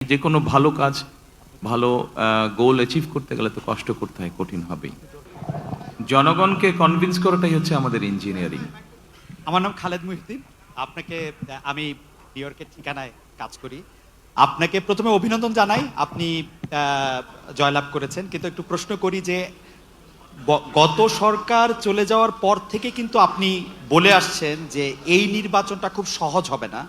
যে কোনো ভালো কাজ, ভালো গোল অ্যাচিভ করতে গেলে তো কষ্ট করতে হয়, কঠিন হবেই। জনগণকে কনভিন্স করাটাই হচ্ছে আমাদের ইঞ্জিনিয়ারিং। আমার নাম খালেদ মুহিউদ্দিন। আপনাকে আমি নিউ ইয়র্কের ঠিকানায় কাজ করি। আপনাকে ১ম এ অভিনন্দন জানাই। আপনি আ জয়লাভ করেছেন। কিন্তু একটু প্রশ্ন করি যে গত সরকার চলে যাওয়ার পর থেকে কিন্তু আপনি বলে আসছেন যে এই নির্বাচনটা খুব সহজ হবে না।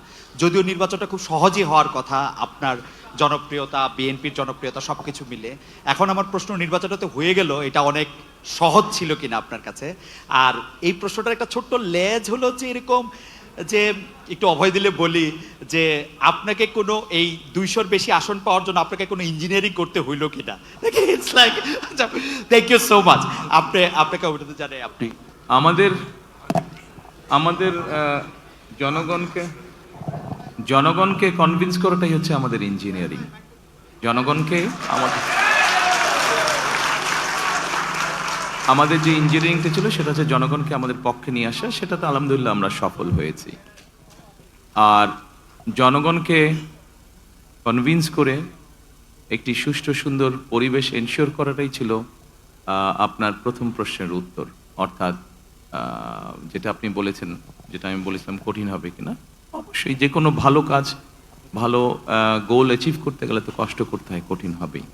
যদিও নির্বাচনটা খুব সহজই হওয়ার কথা আপনার জনপ্রিয়তা, বিএনপির জনপ্রিয়তা সবকিছু মিলে। এখন আমার প্রশ্ন নির্বাচনটা তো হয়ে গেল, এটা অনেক সহজ ছিল কিনা আপনার কাছে? আর এই প্রশ্নটার একটা ছোট্ট লেজ হলো যে এরকম যে একটু অভয় দিলে বলি যে আপনাকে কোনো এই ২০০ বেশি আসন পাওয়ার জন্য আপনাকে কোনো ইঞ্জিনিয়ারিং করতে হইল কিনা? It's like thank you so much. আপনাকে অভিনন্দন জানাই। আপনি আমাদের আমাদের জনগণকে জনগণকে কনভিন্স করাটাই হচ্ছে আমাদের ইঞ্জিনিয়ারিং। জনগণকে আমাদের যে ইঞ্জিনিয়ারিংটা ছিল সেটা হচ্ছে জনগণকে আমাদের পক্ষে নিয়ে আসা, সেটাতে আলহামদুলিল্লাহ আমরা সফল হয়েছি। আর জনগণকে কনভিন্স করে একটি সুষ্ঠু সুন্দর পরিবেশ এনশিওর করাটাই ছিল আপনার প্রথম প্রশ্নের উত্তর। অর্থাৎ যেটা আপনি বলেছেন, যেটা আমি বলেছিলাম কঠিন হবে কিনা, অবশ্যই যে কোনো ভালো কাজ, ভালো গোল অ্যাচিভ করতে গেলে তো কষ্ট করতে হয়, কঠিন হবেই।